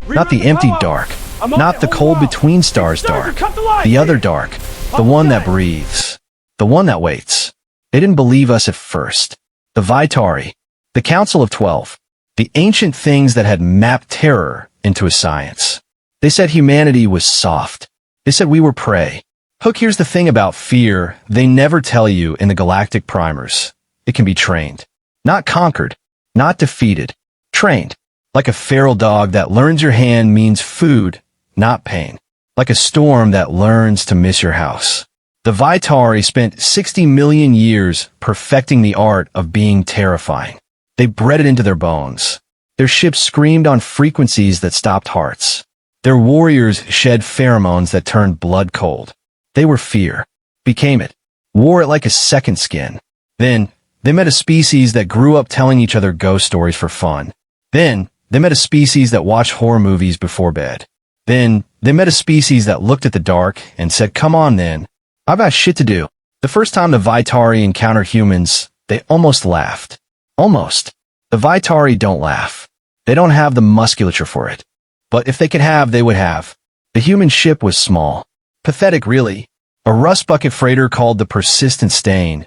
Not the empty dark. Not the cold between stars dark. The other dark. The one that breathes. The one that waits. They didn't believe us at first. The Vitari. The Council of 12. The ancient things that had mapped terror into a science. They said humanity was soft. They said we were prey. Hook, here's the thing about fear they never tell you in the galactic primers. It can be trained. Not conquered. Not defeated. Trained. Like a feral dog that learns your hand means food, not pain. Like a storm that learns to miss your house. The Vitari spent 60 million years perfecting the art of being terrifying. They bred it into their bones. Their ships screamed on frequencies that stopped hearts. Their warriors shed pheromones that turned blood cold. They were fear. Became it. Wore it like a second skin. Then, they met a species that grew up telling each other ghost stories for fun. Then, they met a species that watched horror movies before bed. Then, they met a species that looked at the dark and said, come on then. I've got shit to do. The first time the Vitari encountered humans, they almost laughed. Almost. The Vitari don't laugh. They don't have the musculature for it. But if they could have, they would have. The human ship was small. Pathetic, really. A rust bucket freighter called the Persistent Stain.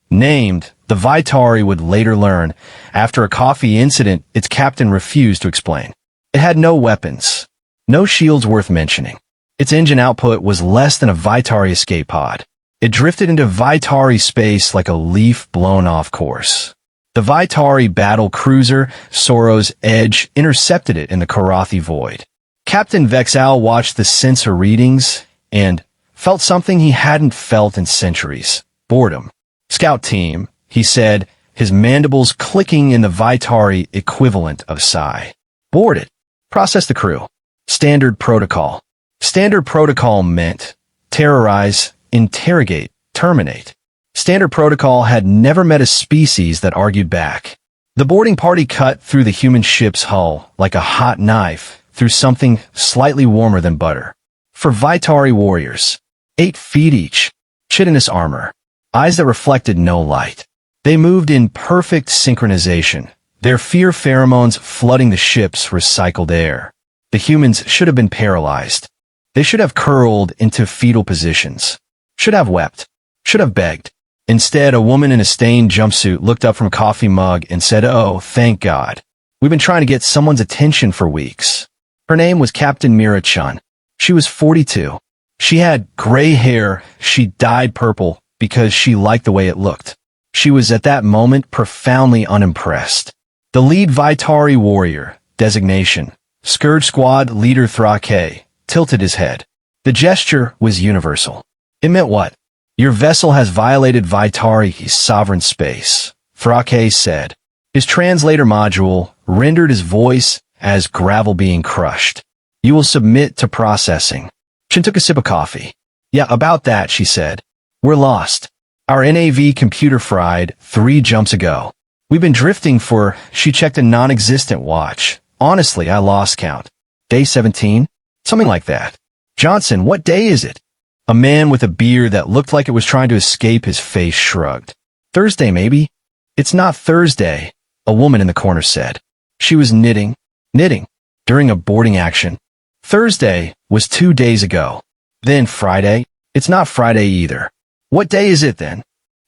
Named, the Vitari would later learn, after a coffee incident its captain refused to explain. It had no weapons. No shields worth mentioning. Its engine output was less than a Vitari escape pod. It drifted into Vitari space like a leaf blown off course. The Vitari battle cruiser, Sorrow's Edge, intercepted it in the Karathi void. Captain Vexal watched the sensor readings and felt something he hadn't felt in centuries. Boredom. Scout team, he said, his mandibles clicking in the Vitari equivalent of sigh. Board it. Process the crew. Standard protocol. Standard protocol meant terrorize, interrogate, terminate. Standard protocol had never met a species that argued back. The boarding party cut through the human ship's hull like a hot knife through something slightly warmer than butter. For Vitari warriors, 8 feet each, chitinous armor, eyes that reflected no light. They moved in perfect synchronization, their fear pheromones flooding the ship's recycled air. The humans should have been paralyzed. They should have curled into fetal positions. Should have wept. Should have begged. Instead, a woman in a stained jumpsuit looked up from a coffee mug and said, "Oh, thank God. We've been trying to get someone's attention for weeks." Her name was Captain Mira Chun. She was 42. She had gray hair. She dyed purple because she liked the way it looked. She was at that moment profoundly unimpressed. The lead Vitari warrior, designation, Scourge Squad Leader Thrake, tilted his head. The gesture was universal. It meant what? Your vessel has violated Vitari's sovereign space, Thrake said. His translator module rendered his voice as gravel being crushed. You will submit to processing. Shin took a sip of coffee. Yeah, about that, she said. We're lost. Our NAV computer fried 3 jumps ago. We've been drifting for, she checked a non-existent watch. Honestly, I lost count. Day 17? Something like that. Johnson, what day is it? A man with a beard that looked like it was trying to escape his face shrugged. Thursday, maybe? It's not Thursday, a woman in the corner said. She was knitting, during a boarding action. Thursday was 2 days ago. Then Friday? It's not Friday either. What day is it then?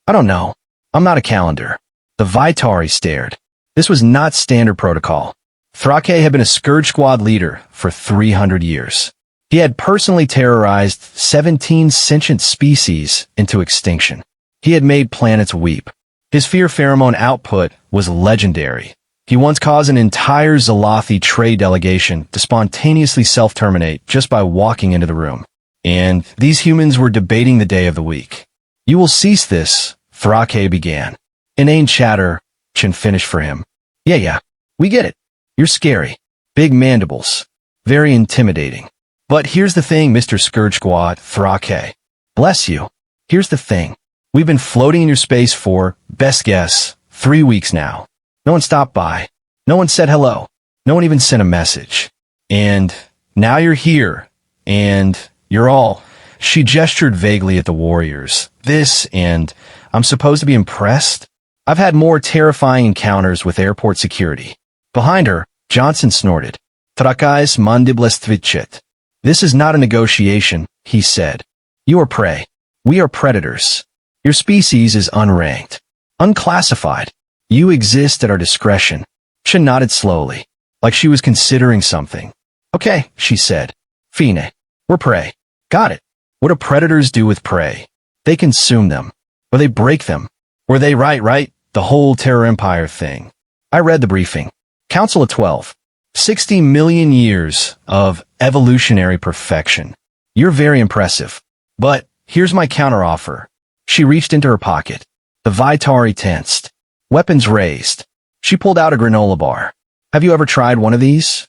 I don't know. I'm not a calendar. The Vitari stared. This was not standard protocol. Thrake had been a Scourge Squad leader for 300 years. He had personally terrorized 17 sentient species into extinction. He had made planets weep. His fear pheromone output was legendary. He once caused an entire Zalathi trade delegation to spontaneously self-terminate just by walking into the room. And these humans were debating the day of the week. You will cease this, Thrake began. Inane chatter, Chin finished for him. Yeah, we get it. You're scary. Big mandibles. Very intimidating. But here's the thing, Mr. Scourge Squad, Thrake. Bless you. Here's the thing. We've been floating in your space for, best guess, 3 weeks now. No one stopped by. No one said hello. No one even sent a message. And now you're here. And you're all. She gestured vaguely at the warriors. This, and I'm supposed to be impressed? I've had more terrifying encounters with airport security. Behind her, Johnson snorted. Trakais mandiblestvichet. This is not a negotiation, he said. You are prey. We are predators. Your species is unranked, unclassified. You exist at our discretion. Chen nodded slowly, like she was considering something. Okay, she said. Fine. We're prey. Got it. What do predators do with prey? They consume them. Or they break them. Were they right? The whole Terror Empire thing. I read the briefing. Council of 12. 60 million years of evolutionary perfection. You're very impressive. But here's my counteroffer. She reached into her pocket. The Vitari tensed. Weapons raised. She pulled out a granola bar. Have you ever tried one of these?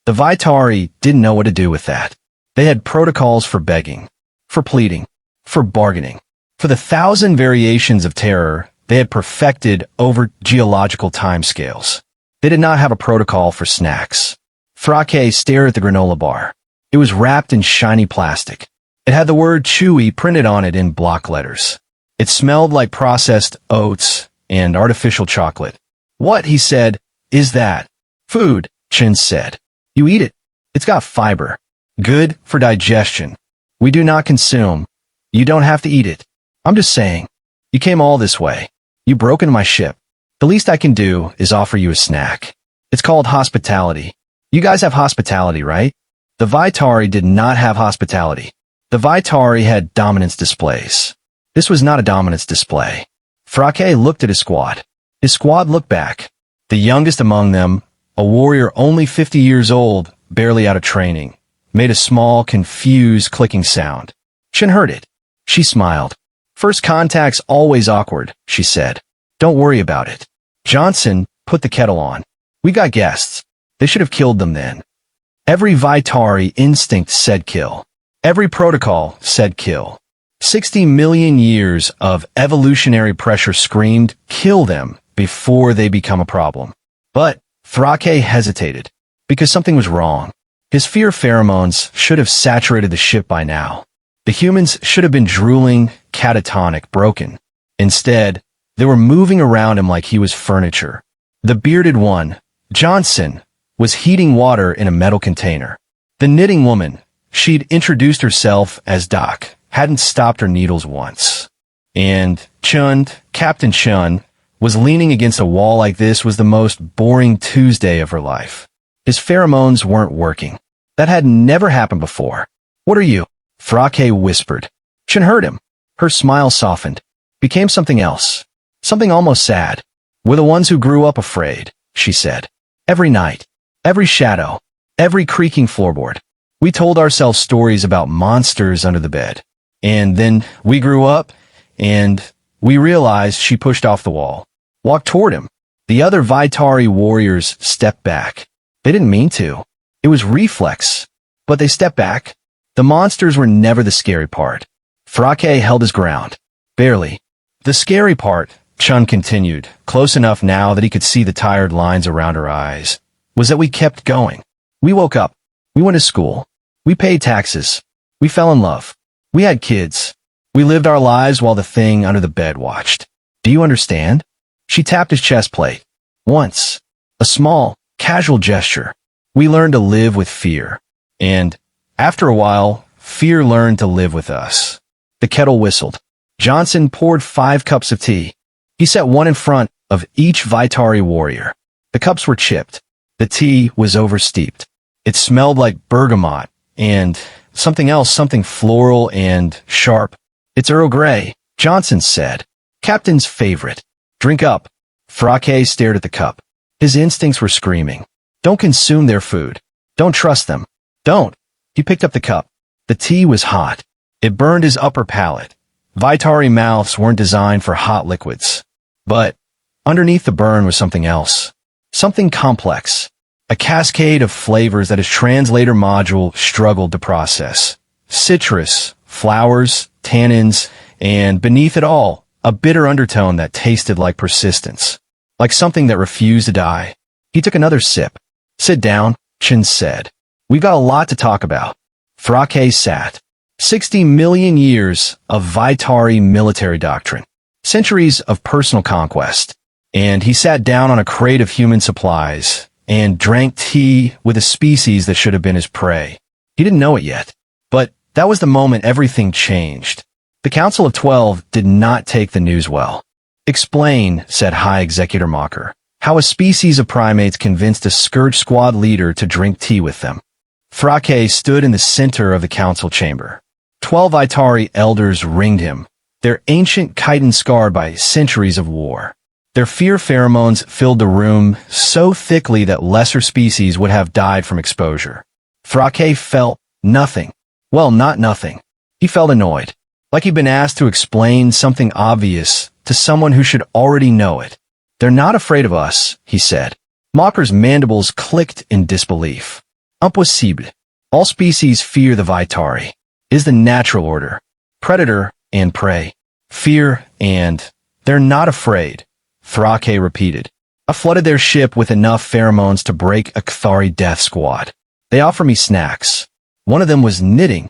The Vitari didn't know what to do with that. They had protocols for begging, for pleading, for bargaining. For the 1,000 variations of terror they had perfected over geological timescales. They did not have a protocol for snacks. Thrake stared at the granola bar. It was wrapped in shiny plastic. It had the word chewy printed on it in block letters. It smelled like processed oats and artificial chocolate. What, he said, is that? Food, Chen said. You eat it. It's got fiber. Good for digestion. We do not consume. You don't have to eat it. I'm just saying. You came all this way. You broke into my ship. The least I can do is offer you a snack. It's called hospitality. You guys have hospitality, right? The Vitari did not have hospitality. The Vitari had dominance displays. This was not a dominance display. Thrake looked at his squad. His squad looked back. The youngest among them, a warrior only 50 years old, barely out of training, made a small, confused clicking sound. Chen heard it. She smiled. First contact's always awkward, she said. Don't worry about it. Johnson put the kettle on. We got guests. They should have killed them then. Every Vitari instinct said kill. Every protocol said kill. 60 million years of evolutionary pressure screamed, kill them before they become a problem. But Thrake hesitated, because something was wrong. His fear pheromones should have saturated the ship by now. The humans should have been drooling, catatonic, broken. Instead, they were moving around him like he was furniture. The bearded one, Johnson, was heating water in a metal container. The knitting woman, she'd introduced herself as Doc, hadn't stopped her needles once. And Chun, Captain Chun, was leaning against a wall like this was the most boring Tuesday of her life. His pheromones weren't working. That had never happened before. What are you? Thrake whispered. Chun heard him. Her smile softened, became something else. Something almost sad. We're the ones who grew up afraid, she said. Every night, every shadow, every creaking floorboard. We told ourselves stories about monsters under the bed. And then we grew up, and we realized. She pushed off the wall, walked toward him. The other Vitari warriors stepped back. They didn't mean to. It was reflex. But they stepped back. The monsters were never the scary part. Thrake held his ground. Barely. The scary part, Chun continued, close enough now that he could see the tired lines around her eyes, was that we kept going. We woke up. We went to school. We paid taxes. We fell in love. We had kids. We lived our lives while the thing under the bed watched. Do you understand? She tapped his chest plate. Once. A small, casual gesture. We learned to live with fear. And, after a while, fear learned to live with us. The kettle whistled. Johnson poured 5 cups of tea. He set one in front of each Vitari warrior. The cups were chipped. The tea was oversteeped. It smelled like bergamot and something else, something floral and sharp. It's Earl Grey, Johnson said. Captain's favorite. Drink up. Thrake stared at the cup. His instincts were screaming. Don't consume their food. Don't trust them. Don't. He picked up the cup. The tea was hot. It burned his upper palate. Vitari mouths weren't designed for hot liquids. But underneath the burn was something else. Something complex. A cascade of flavors that his translator module struggled to process. Citrus, flowers, tannins, and beneath it all, a bitter undertone that tasted like persistence. Like something that refused to die. He took another sip. Sit down, Chin said. We've got a lot to talk about. Thrake sat. 60 million years of Vitari military doctrine. Centuries of personal conquest. And he sat down on a crate of human supplies, and drank tea with a species that should have been his prey. He didn't know it yet, but that was the moment everything changed. The Council of 12 did not take the news well. "Explain," said High Executor Mocker, "how a species of primates convinced a Scourge Squad leader to drink tea with them." Thrake stood in the center of the council chamber. 12 Itari elders ringed him, their ancient chitin scarred by centuries of war. Their fear pheromones filled the room so thickly that lesser species would have died from exposure. Thrake felt nothing. Well, not nothing. He felt annoyed, like he'd been asked to explain something obvious to someone who should already know it. "They're not afraid of us," he said. Mocker's mandibles clicked in disbelief. "Impossible. All species fear the Vitari. It is the natural order. Predator and prey. Fear and... They're not afraid," Thrake repeated. "I flooded their ship with enough pheromones to break a Cathari death squad. They offer me snacks. One of them was knitting.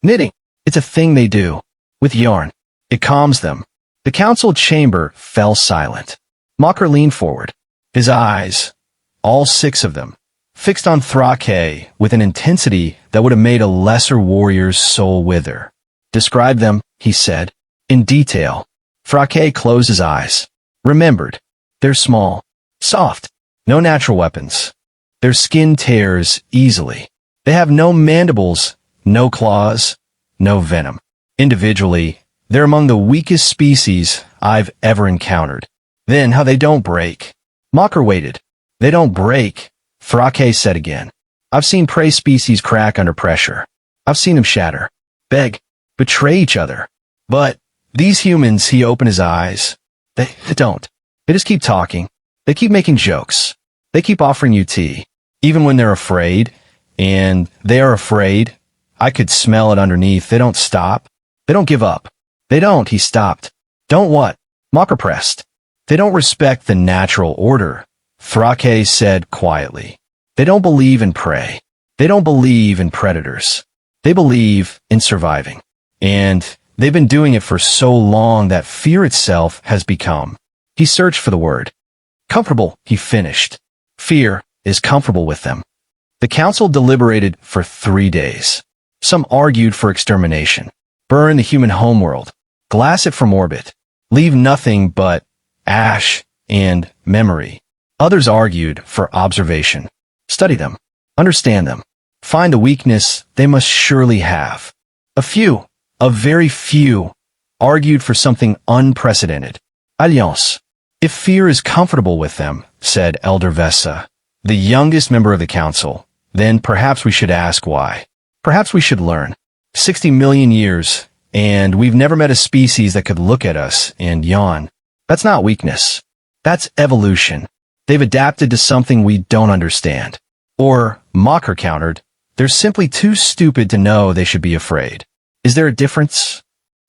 Knitting. It's a thing they do. With yarn. It calms them." The council chamber fell silent. Mocker leaned forward. His eyes, all 6 of them, fixed on Thrake with an intensity that would have made a lesser warrior's soul wither. "Describe them," he said, "in detail." Thrake closed his eyes. Remembered. "They're small. Soft. No natural weapons. Their skin tears easily. They have no mandibles, no claws, no venom. Individually, they're among the weakest species I've ever encountered. Then how they don't break." Mocker waited. "They don't break," Thrake said again. "I've seen prey species crack under pressure. I've seen them shatter, beg, betray each other. But these humans," he opened his eyes, they don't. They just keep talking. They keep making jokes. They keep offering you tea, even when they're afraid. And they are afraid. I could smell it underneath. They don't stop. They don't give up. They don't," he stopped. "Don't what?" Mocker pressed. "They don't respect the natural order," Thrake said quietly. "They don't believe in prey. They don't believe in predators. They believe in surviving. And they've been doing it for so long that fear itself has become..." He searched for the word. "Comfortable," he finished. "Fear is comfortable with them." The council deliberated for 3 days. Some argued for extermination. Burn the human homeworld. Glass it from orbit. Leave nothing but ash and memory. Others argued for observation. Study them. Understand them. Find the weakness they must surely have. A very few, argued for something unprecedented. Alliance. "If fear is comfortable with them," said Elder Vessa, the youngest member of the council, "then perhaps we should ask why. Perhaps we should learn. 60 million years, and we've never met a species that could look at us and yawn. That's not weakness. That's evolution. They've adapted to something we don't understand." Or, Mocker countered, "They're simply too stupid to know they should be afraid. Is there a difference?"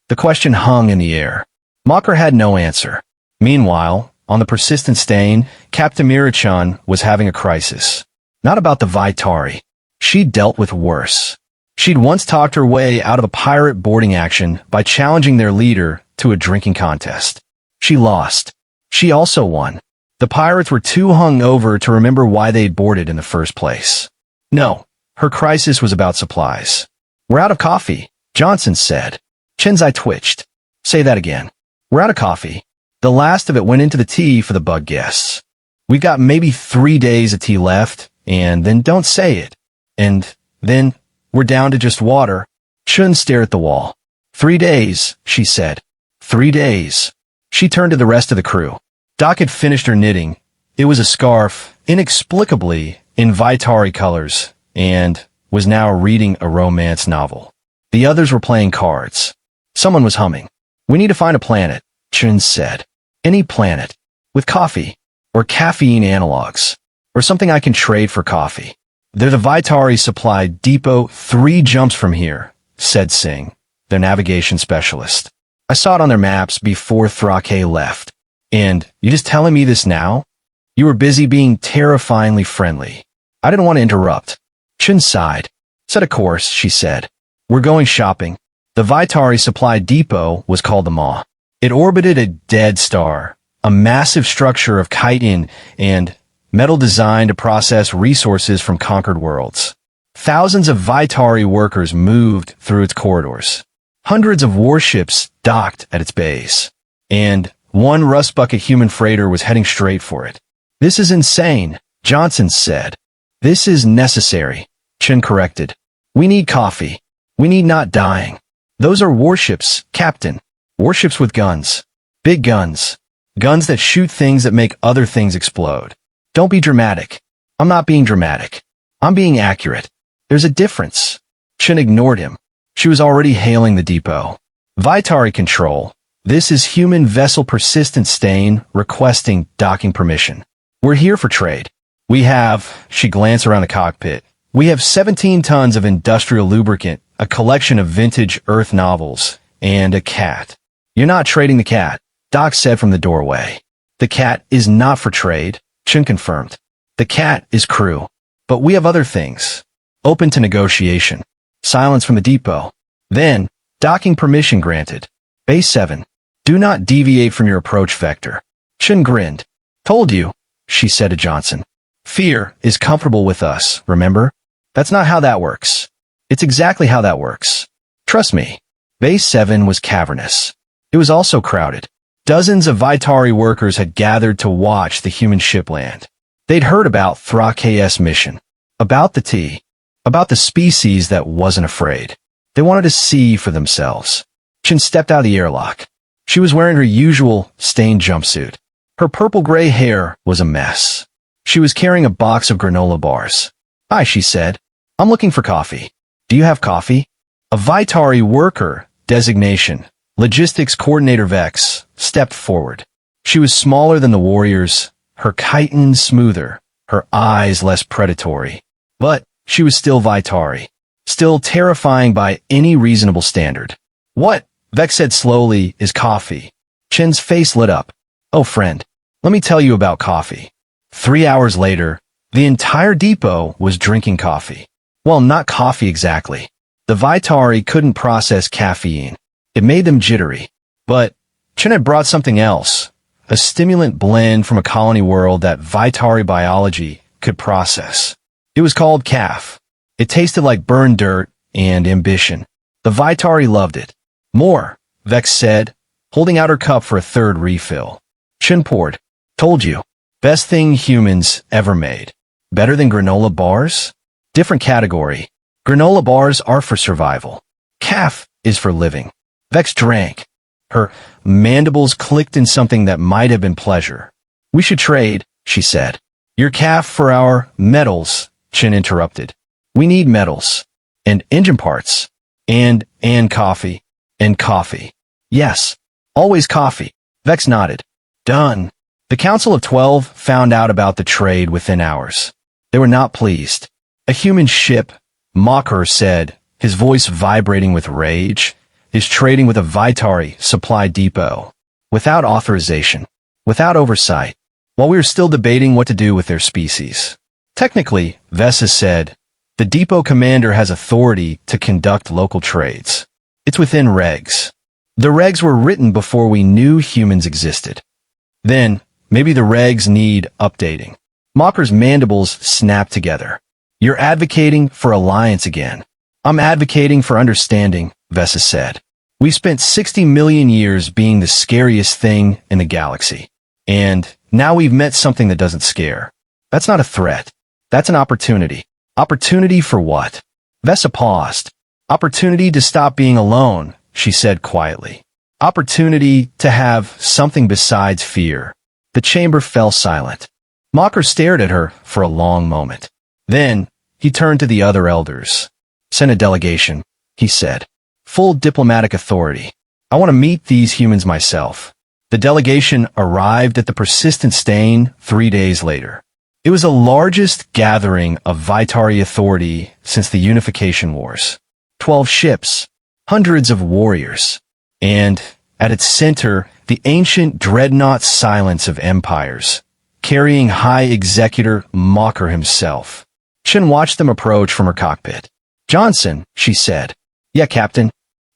The question hung in the air. Mocker had no answer. Meanwhile, on the persistent stain, Captain Mirachan was having a crisis. Not about the Vitari. She'd dealt with worse. She'd once talked her way out of a pirate boarding action by challenging their leader to a drinking contest. She lost. She also won. The pirates were too hungover to remember why they'd boarded in the first place. No, her crisis was about supplies. "We're out of coffee," Johnson said. Chin's eye twitched. "Say that again." "We're out of coffee. The last of it went into the tea for the bug guests. We've got maybe 3 days of tea left, and then don't say it. And then we're down to just water." Chun stared at the wall. 3 days, she said. 3 days. She turned to the rest of the crew. Doc had finished her knitting. It was a scarf, inexplicably in Vitari colors, and was now reading a romance novel. The others were playing cards. Someone was humming. "We need to find a planet," Chun said. "Any planet. With coffee. Or caffeine analogs. Or something I can trade for coffee." "They're the Vitari supply depot 3 jumps from here," said Singh, their navigation specialist. "I saw it on their maps before Thrake left. And you just telling me this now? You were busy being terrifyingly friendly. I didn't want to interrupt." Chun sighed. "Set a course," she said. "We're going shopping." The Vitari supply depot was called the Maw. It orbited a dead star, a massive structure of chitin and metal designed to process resources from conquered worlds. Thousands of Vitari workers moved through its corridors. Hundreds of warships docked at its base. And one rust-bucket human freighter was heading straight for it. "This is insane," Johnson said. "This is necessary," Chen corrected. "We need coffee. We need not dying." "Those are warships, Captain. Warships with guns. Big guns. Guns that shoot things that make other things explode." "Don't be dramatic." "I'm not being dramatic. I'm being accurate. There's a difference." Chen ignored him. She was already hailing the depot. "Vitari Control. This is human vessel persistent stain requesting docking permission. We're here for trade. We have," she glanced around the cockpit, "we have 17 tons of industrial lubricant, a collection of vintage Earth novels, and a cat." "You're not trading the cat," Doc said from the doorway. "The cat is not for trade," Chen confirmed. "The cat is crew. But we have other things. Open to negotiation." Silence from the depot. Then, docking permission granted. "Base 7. Do not deviate from your approach vector." Chen grinned. "Told you," she said to Johnson. "Fear is comfortable with us, remember? That's not how that works. It's exactly how that works. Trust me." Base 7 was cavernous. It was also crowded. Dozens of Vitari workers had gathered to watch the human ship land. They'd heard about Thrake's mission. About the T. About the species that wasn't afraid. They wanted to see for themselves. Chen stepped out of the airlock. She was wearing her usual stained jumpsuit. Her purple-gray hair was a mess. She was carrying a box of granola bars. "Hi," she said. "I'm looking for coffee. Do you have coffee?" A Vitari worker, designation, logistics coordinator Vex, stepped forward. She was smaller than the warriors, her chitin smoother, her eyes less predatory. But she was still Vitari. Still terrifying by any reasonable standard. "What?" Vex said slowly, "is coffee?" Chen's face lit up. "Oh, friend, let me tell you about coffee." 3 hours later, the entire depot was drinking coffee. Well, not coffee exactly. The Vitari couldn't process caffeine. It made them jittery. But Chen had brought something else, a stimulant blend from a colony world that Vitari biology could process. It was called CAF. It tasted like burned dirt and ambition. The Vitari loved it. "More," Vex said, holding out her cup for a third refill. Chen poured. "Told you. Best thing humans ever made. Better than granola bars?" "Different category. Granola bars are for survival. CAF is for living." Vex drank. Her mandibles clicked in something that might have been pleasure. "We should trade," she said. "Your CAF for our metals," Chen interrupted. "We need metals. And engine parts. And coffee. And coffee." "Yes. Always coffee." Vex nodded. "Done." The Council of 12 found out about the trade within hours. They were not pleased. "A human ship," Mocker said, his voice vibrating with rage, "is trading with a Vitari supply depot. Without authorization. Without oversight. While we are still debating what to do with their species. Technically," Vesa said, "the depot commander has authority to conduct local trades. It's within regs. The regs were written before we knew humans existed. Then, maybe the regs need updating." Mocker's mandibles snapped together. "You're advocating for alliance again." "I'm advocating for understanding," Vesa said. "We spent 60 million years being the scariest thing in the galaxy. And now we've met something that doesn't scare. That's not a threat. That's an opportunity." "Opportunity for what?" Vesa paused. "Opportunity to stop being alone," she said quietly. "Opportunity to have something besides fear." The chamber fell silent. Mocker stared at her for a long moment. Then, he turned to the other elders. "Send a delegation," he said. "Full diplomatic authority. I want to meet these humans myself." The delegation arrived at the persistent stain 3 days later. It was the largest gathering of Vitari authority since the Unification Wars. 12 ships, hundreds of warriors, and, at its center, the ancient dreadnought silence of empires, carrying High Executor Mocker himself. Chen watched them approach from her cockpit. "Johnson," she said. "Yeah, Captain.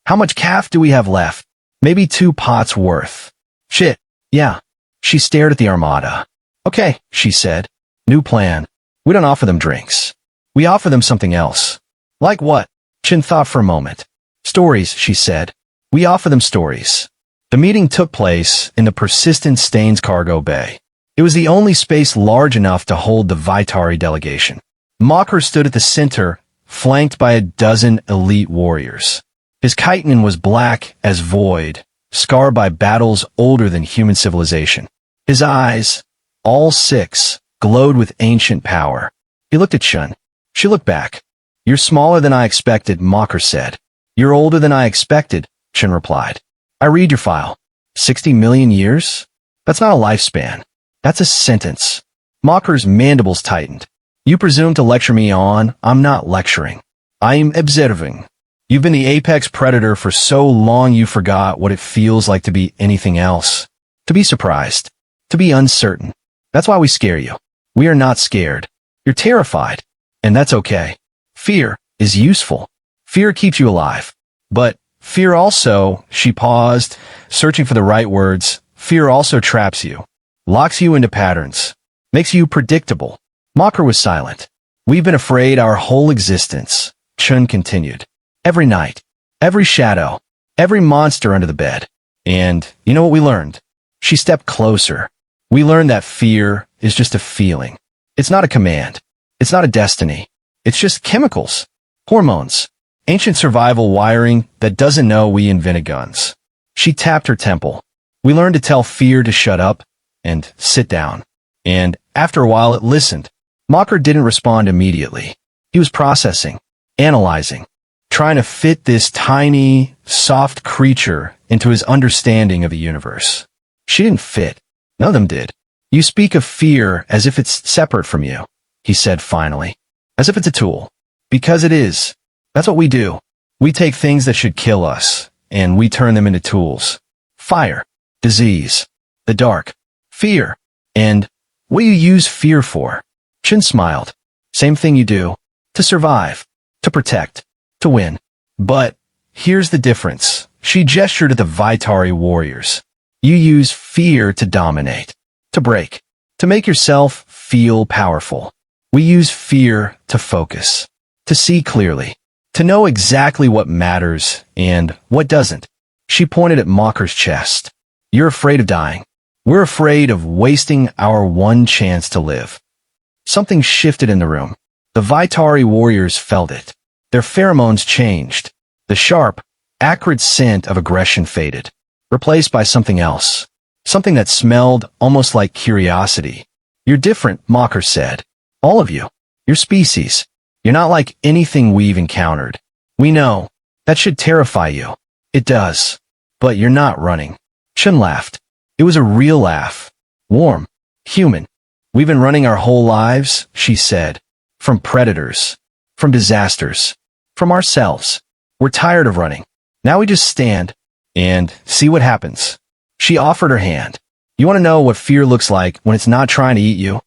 How much CAF do we have left?" "Maybe 2 pots worth." "Shit. Yeah." She stared at the armada. "Okay," she said. New plan. We don't offer them drinks. We offer them something else. Like what? Chen thought for a moment. Stories, she said. We offer them stories. The meeting took place in the Persistent Stains cargo bay. It was the only space large enough to hold the Vitari delegation. Mocker stood at the center, flanked by a dozen elite warriors. His chiton was black as void, scarred by battles older than human civilization. His eyes, all six, glowed with ancient power. He looked at Chen. She looked back. You're smaller than I expected, Mocker said. You're older than I expected, Chen replied. I read your file. 60 million years? That's not a lifespan. That's a sentence. Mocker's mandibles tightened. You presume to lecture me on. I'm not lecturing. I am observing. You've been the apex predator for so long you forgot what it feels like to be anything else. To be surprised. To be uncertain. That's why we scare you. We are not scared. You're terrified. And that's okay. Fear is useful. Fear keeps you alive. But fear also, she paused, searching for the right words, fear also traps you. Locks you into patterns. Makes you predictable. Mocker was silent. We've been afraid our whole existence, Chun continued. Every night. Every shadow. Every monster under the bed. And you know what we learned? She stepped closer. We learned that fear is just a feeling. It's not a command. It's not a destiny. It's just chemicals. Hormones. Ancient survival wiring that doesn't know we invented guns. She tapped her temple. We learned to tell fear to shut up and sit down. And after a while it listened. Mocker didn't respond immediately. He was processing, analyzing, trying to fit this tiny, soft creature into his understanding of the universe. She didn't fit. None of them did. You speak of fear as if it's separate from you, he said finally. As if it's a tool. Because it is. That's what we do. We take things that should kill us, and we turn them into tools. Fire. Disease. The dark. Fear. And what do you use fear for? Chin smiled. Same thing you do. To survive. To protect. To win. But here's the difference. She gestured at the Vitari warriors. You use fear to dominate. To break. To make yourself feel powerful. We use fear to focus. To see clearly. To know exactly what matters and what doesn't. She pointed at Mocker's chest. You're afraid of dying. We're afraid of wasting our one chance to live. Something shifted in the room. The Vitari warriors felt it. Their pheromones changed. The sharp, acrid scent of aggression faded, replaced by something else. Something that smelled almost like curiosity. You're different, Mocker said. All of you. Your species. You're not like anything we've encountered. We know. That should terrify you. It does. But you're not running. Chun laughed. It was a real laugh. Warm. Human. We've been running our whole lives, she said. From predators. From disasters. From ourselves. We're tired of running. Now we just stand and see what happens. She offered her hand. You want to know what fear looks like when it's not trying to eat you?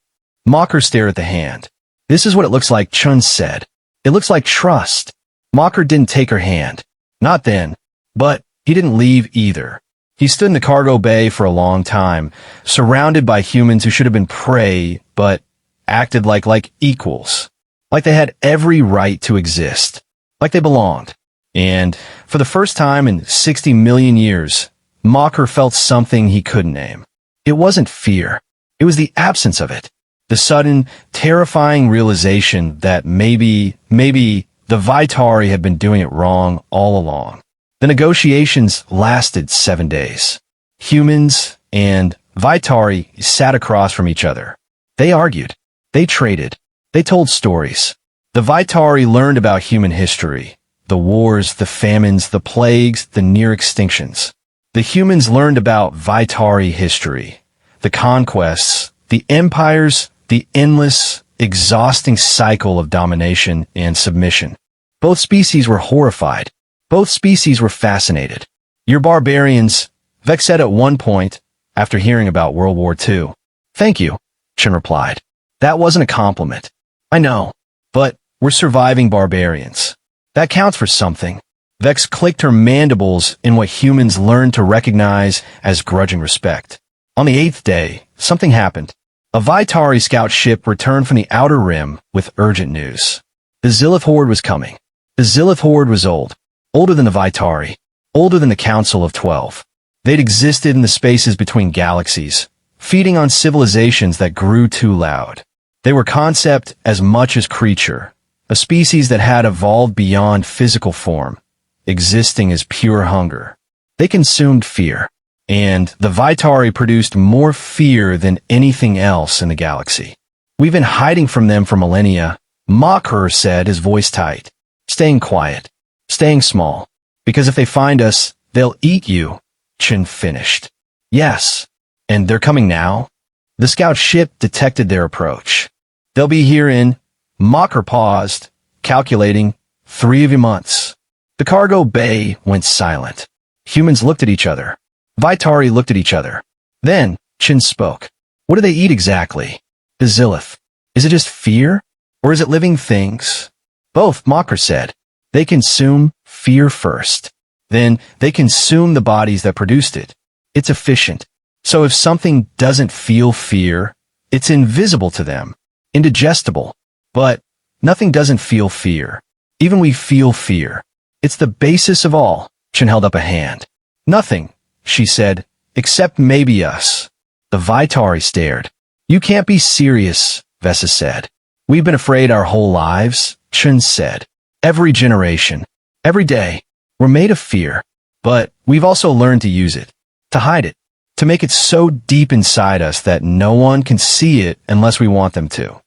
Mocker stared at the hand. This is what it looks like, Chun said. It looks like trust. Mocker didn't take her hand. Not then. But he didn't leave either. He stood in the cargo bay for a long time, surrounded by humans who should have been prey, but acted like equals. Like they had every right to exist. Like they belonged. And for the first time in 60 million years, Mocker felt something he couldn't name. It wasn't fear. It was the absence of it. The sudden, terrifying realization that maybe the Vitari had been doing it wrong all along. The negotiations lasted 7 days. Humans and Vitari sat across from each other. They argued. They traded. They told stories. The Vitari learned about human history. The wars, the famines, the plagues, the near extinctions. The humans learned about Vitari history. The conquests, the empires, the endless, exhausting cycle of domination and submission. Both species were horrified. Both species were fascinated. You're barbarians, Vex said at one point, after hearing about World War II. Thank you, Chen replied. That wasn't a compliment. I know, but we're surviving barbarians. That counts for something. Vex clicked her mandibles in what humans learned to recognize as grudging respect. On the 8th day, something happened. A Vitari scout ship returned from the Outer Rim with urgent news. The Zilith Horde was coming. The Zilith Horde was old. Older than the Vitari. Older than the Council of 12. They'd existed in the spaces between galaxies, feeding on civilizations that grew too loud. They were concept as much as creature, a species that had evolved beyond physical form, existing as pure hunger. They consumed fear, and the Vitari produced more fear than anything else in the galaxy. We've been hiding from them for millennia, Mocker said, his voice tight. Staying quiet, staying small, because if they find us, they'll eat you, Chen finished. Yes, and they're coming now? The scout ship detected their approach. They'll be here in, Mocker paused, calculating, 3 months. The cargo bay went silent. Humans looked at each other. Vitari looked at each other. Then, Chen spoke. What do they eat exactly? The Zilith. Is it just fear? Or is it living things? Both, Mocker said. They consume fear first. Then, they consume the bodies that produced it. It's efficient. So if something doesn't feel fear, it's invisible to them. Indigestible. But nothing doesn't feel fear. Even we feel fear. It's the basis of all. Chen held up a hand. Nothing, she said, except maybe us. The Vitari stared. You can't be serious, Vesa said. We've been afraid our whole lives, Chen said. Every generation. Every day. We're made of fear. But we've also learned to use it. To hide it. To make it so deep inside us that no one can see it unless we want them to.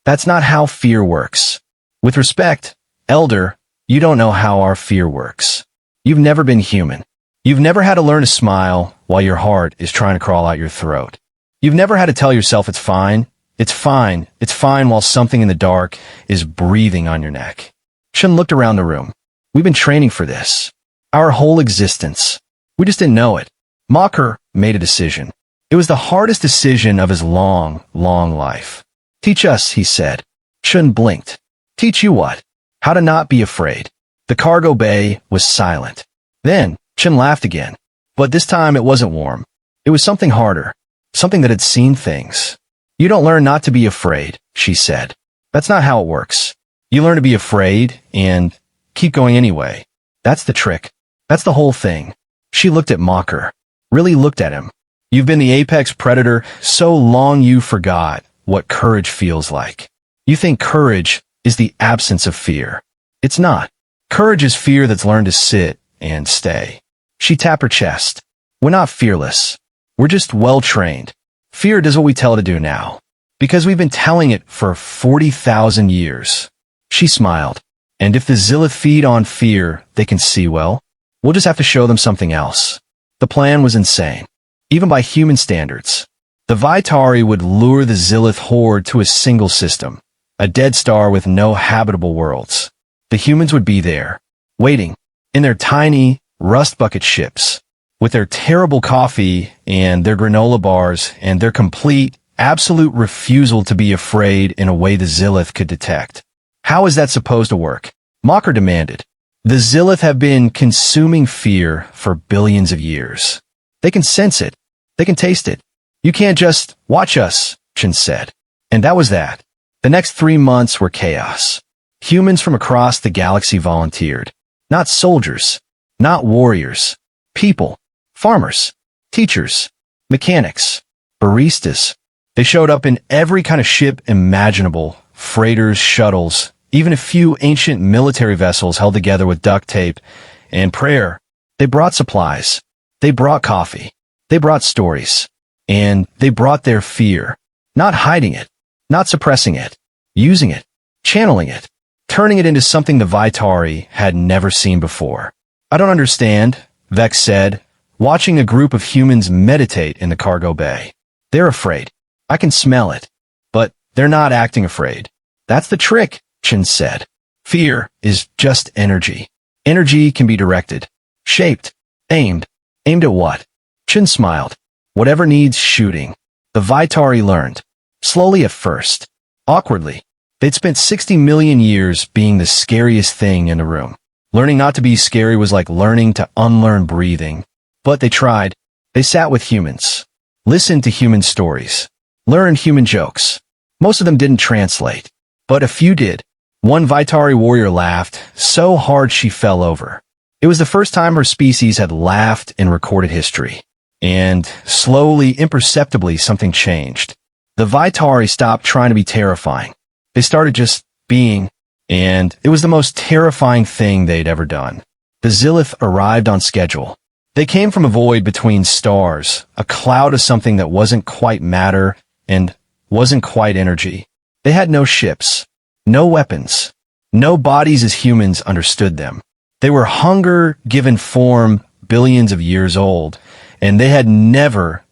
That's not how fear works. With respect, Elder, you don't know how our fear works. You've never been human. You've never had to learn to smile while your heart is trying to crawl out your throat. You've never had to tell yourself it's fine, it's fine, it's fine while something in the dark is breathing on your neck. Chen looked around the room. We've been training for this. Our whole existence. We just didn't know it. Mocker made a decision. It was the hardest decision of his long, long life. Teach us, he said. Chen blinked. Teach you what? How to not be afraid. The cargo bay was silent. Then, Chen laughed again. But this time it wasn't warm. It was something harder. Something that had seen things. You don't learn not to be afraid, she said. That's not how it works. You learn to be afraid and keep going anyway. That's the trick. That's the whole thing. She looked at Mocker. Really looked at him. You've been the apex predator so long you forgot what courage feels like. You think courage is the absence of fear. It's not. Courage is fear that's learned to sit and stay. She tapped her chest. We're not fearless. We're just well-trained. Fear does what we tell it to do now. Because we've been telling it for 40,000 years. She smiled. And if the Zilith feed on fear, they can see well. We'll just have to show them something else. The plan was insane. Even by human standards. The Vitari would lure the Zilith Horde to a single system. A dead star with no habitable worlds. The humans would be there. Waiting. In their tiny, rust bucket ships. With their terrible coffee and their granola bars and their complete, absolute refusal to be afraid in a way the Zilith could detect. How is that supposed to work? Mocker demanded. The Zilith have been consuming fear for billions of years. They can sense it. They can taste it. You can't just watch us, Chen said. And that was that. The next 3 months were chaos. Humans from across the galaxy volunteered. Not soldiers. Not warriors. People. Farmers. Teachers. Mechanics. Baristas. They showed up in every kind of ship imaginable. Freighters, shuttles, even a few ancient military vessels held together with duct tape and prayer. They brought supplies. They brought coffee. They brought stories. And they brought their fear. Not hiding it. Not suppressing it. Using it. Channeling it. Turning it into something the Vitari had never seen before. I don't understand, Vex said, watching a group of humans meditate in the cargo bay. They're afraid. I can smell it. But they're not acting afraid. That's the trick, Chen said. Fear is just energy. Energy can be directed. Shaped. Aimed. Aimed at what? Chen smiled. Whatever needs shooting. The Vitari learned. Slowly at first. Awkwardly. They'd spent 60 million years being the scariest thing in the room. Learning not to be scary was like learning to unlearn breathing. But they tried. They sat with humans. Listened to human stories. learned human jokes. Most of them didn't translate, but a few did. One Vitari warrior laughed so hard she fell over. It was the first time her species had laughed in recorded history. And slowly, imperceptibly, something changed. The Vitari stopped trying to be terrifying. They started just being, and it was the most terrifying thing they'd ever done. The Zilith arrived on schedule. They came from a void between stars, a cloud of something that wasn't quite matter and wasn't quite energy. They had no ships, no weapons, no bodies as humans understood them. They were hunger given form, billions of years old, and they had never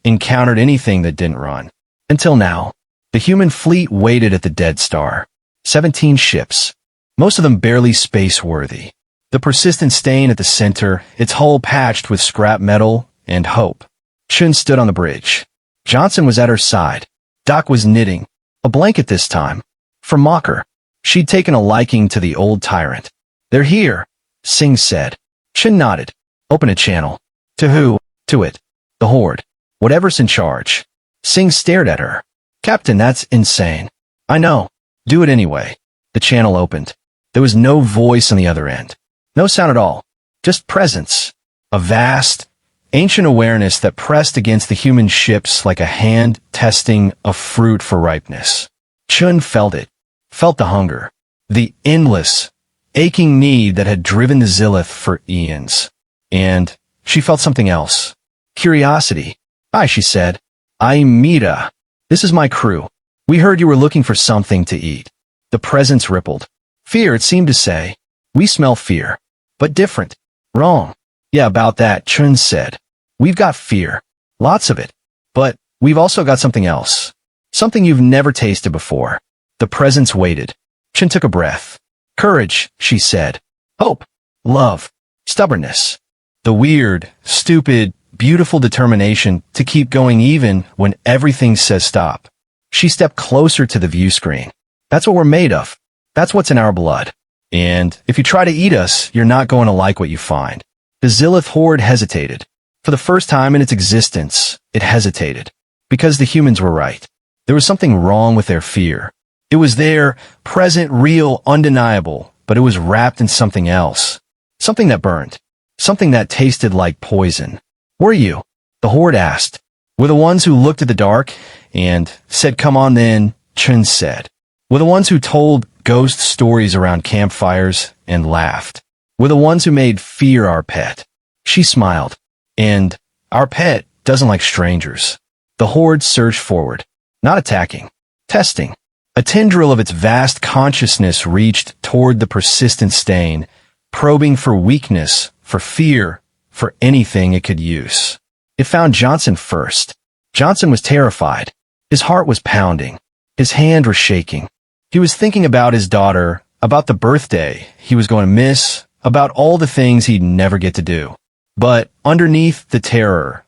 encountered anything that didn't run. Until now, the human fleet waited at the dead star. 17 ships, most of them barely space-worthy. The persistent stain at the center, its hull patched with scrap metal and hope. Chun stood on the bridge. Johnson was at her side. Doc was knitting, a blanket this time. For Mocker, she'd taken a liking to the old tyrant. "They're here," Singh said. Chun nodded. "Open a channel." "To who?" "To it. The Horde. Whatever's in charge." Singh stared at her. "Captain, that's insane." "I know. Do it anyway." The channel opened. There was no voice on the other end. No sound at all. Just presence. A vast, ancient awareness that pressed against the human ships like a hand testing a fruit for ripeness. Chun felt it. Felt the hunger. The endless, aching need that had driven the Zilith for eons. And she felt something else. Curiosity. "Hi," she said. "I'm Mita. This is my crew. We heard you were looking for something to eat." The presence rippled. Fear, it seemed to say. "We smell fear. But different." "Wrong." "Yeah, about that," Chun said. "We've got fear. Lots of it. But we've also got something else. Something you've never tasted before." The presence waited. Chun took a breath. "Courage," she said. "Hope. Love. Stubbornness. The weird, stupid, beautiful determination to keep going even when everything says stop." She stepped closer to the view screen. "That's what we're made of. That's what's in our blood. And if you try to eat us, you're not going to like what you find." The Zilith Horde hesitated. For the first time in its existence, it hesitated. Because the humans were right. There was something wrong with their fear. It was there, present, real, undeniable, but it was wrapped in something else. Something that burned. Something that tasted like poison. "Were you?" the Horde asked. "We're the ones who looked at the dark and said, 'Come on then,'" Chun said. "We're the ones who told ghost stories around campfires and laughed. We're the ones who made fear our pet." She smiled. "And our pet doesn't like strangers." The Horde surged forward. Not attacking. Testing. A tendril of its vast consciousness reached toward the persistent stain, probing for weakness, for fear, for anything it could use. It found Johnson first. Johnson was terrified. His heart was pounding. His hand was shaking. He was thinking about his daughter, about the birthday he was going to miss, about all the things he'd never get to do. But underneath the terror,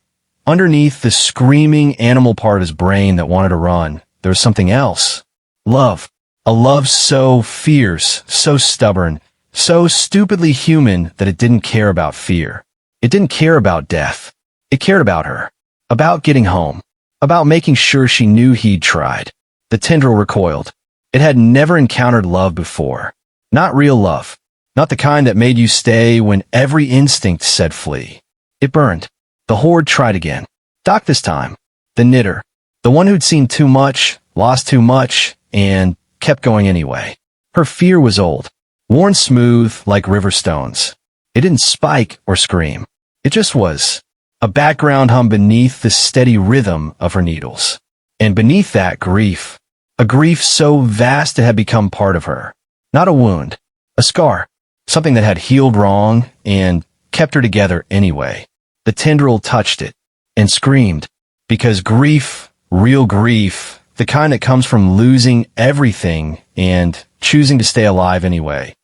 underneath the screaming animal part of his brain that wanted to run, there was something else. Love. A love so fierce, so stubborn, so stupidly human that it didn't care about fear. It didn't care about death. It cared about her. About getting home. About making sure she knew he'd tried. The tendril recoiled. It had never encountered love before. Not real love. Not the kind that made you stay when every instinct said flee. It burned. The Horde tried again. Doc this time. The knitter. The one who'd seen too much, lost too much, and kept going anyway. Her fear was old. Worn smooth like river stones. It didn't spike or scream. It just was. A background hum beneath the steady rhythm of her needles. And beneath that, grief. A grief so vast it had become part of her. Not a wound. A scar. Something that had healed wrong and kept her together anyway. The tendril touched it and screamed. Because grief, real grief, the kind that comes from losing everything and choosing to stay alive anyway.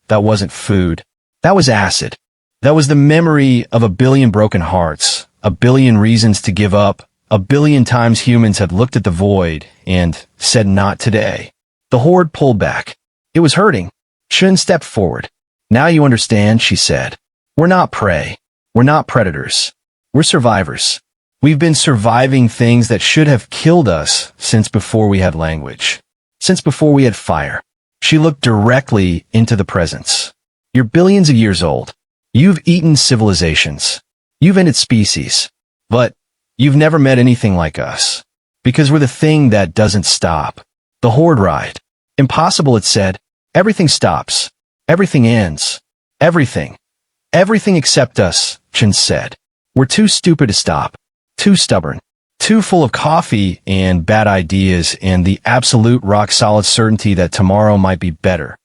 That wasn't food. That was acid. That was the memory of a billion broken hearts, a billion reasons to give up, a billion times humans had looked at the void and said not today. The Horde pulled back. It was hurting. Chun stepped forward. "Now you understand," she said. "We're not prey. We're not predators. We're survivors. We've been surviving things that should have killed us since before we had language. Since before we had fire. She looked directly into the presence. You're billions of years old. You've eaten civilizations. You've ended species. But you've never met anything like us. Because we're the thing that doesn't stop. The Horde ride. Impossible, it said. Everything stops. Everything ends. Everything. Everything except us, Chen said. We're too stupid to stop. Too stubborn. Too full of coffee and bad ideas and the absolute rock-solid certainty that tomorrow might be better.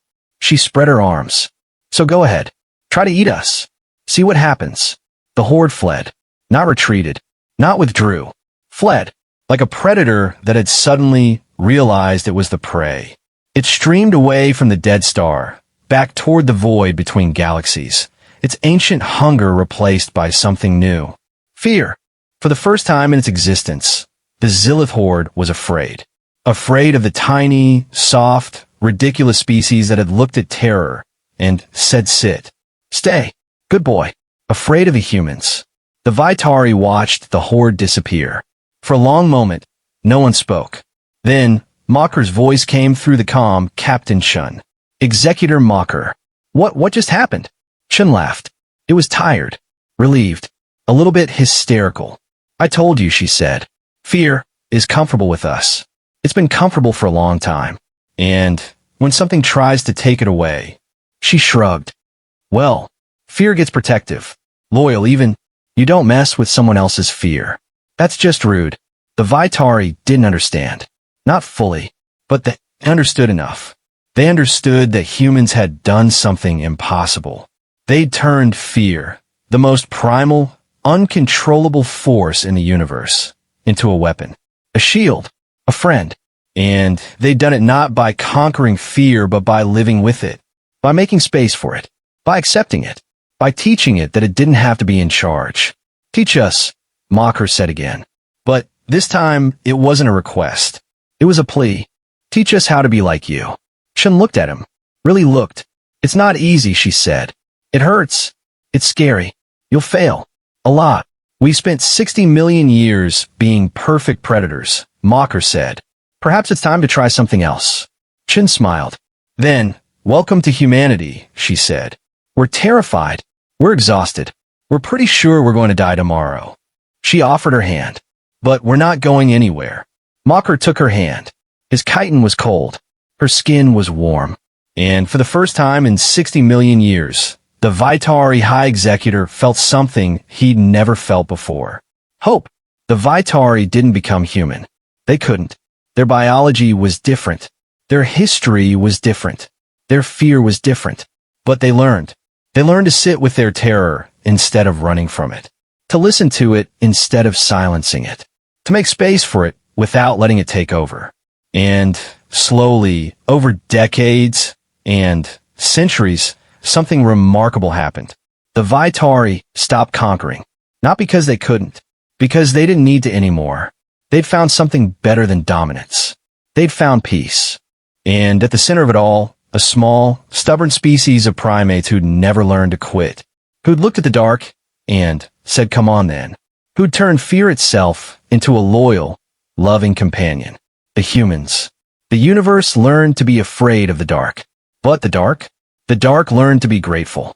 She spread her arms. So go ahead. Try to eat us. See what happens. The Horde fled. Not retreated. Not withdrew. Fled. Like a predator that had suddenly realized it was the prey. It streamed away from the dead star, back toward the void between galaxies, its ancient hunger replaced by something new. Fear. For the first time in its existence, the Zillith Horde was afraid. Afraid of the tiny, soft, ridiculous species that had looked at terror and said sit. Stay. Good boy. Afraid of the humans. The Vitari watched the Horde disappear. For a long moment, no one spoke. Then, Mocker's voice came through the comm, Captain Shun. Executor Mocker. What just happened? Shun laughed. It was tired. Relieved. A little bit hysterical. I told you, she said. Fear is comfortable with us. It's been comfortable for a long time. And when something tries to take it away, she shrugged. Well, fear gets protective. Loyal even. You don't mess with someone else's fear. That's just rude. The Vitari didn't understand. Not fully, but they understood enough. They understood that humans had done something impossible. They'd turned fear, the most primal, uncontrollable force in the universe, into a weapon, a shield, a friend. And they'd done it not by conquering fear, but by living with it, by making space for it, by accepting it, by teaching it that it didn't have to be in charge. Teach us, Mocker said again. But this time, it wasn't a request. It was a plea. Teach us how to be like you. Shun looked at him. Really looked. It's not easy, she said. It hurts. It's scary. You'll fail. A lot. We spent 60 million years being perfect predators, Mocker said. Perhaps it's time to try something else. Chin smiled. Then, welcome to humanity, she said. We're terrified. We're exhausted. We're pretty sure we're going to die tomorrow. She offered her hand. But we're not going anywhere. Mocker took her hand. His chitin was cold. Her skin was warm. And for the first time in 60 million years, the Vitari High Executor felt something he'd never felt before. Hope. The Vitari didn't become human. They couldn't. Their biology was different. Their history was different. Their fear was different. But they learned. They learned to sit with their terror instead of running from it. To listen to it instead of silencing it. To make space for it without letting it take over. And slowly, over decades and centuries, something remarkable happened. The Vitari stopped conquering. Not because they couldn't. Because they didn't need to anymore. They'd found something better than dominance. They'd found peace. And at the center of it all, a small, stubborn species of primates who'd never learned to quit. Who'd looked at the dark and said, come on then. Who'd turned fear itself into a loyal, loving companion. The humans. The universe learned to be afraid of the dark. But the dark? The dark learned to be grateful.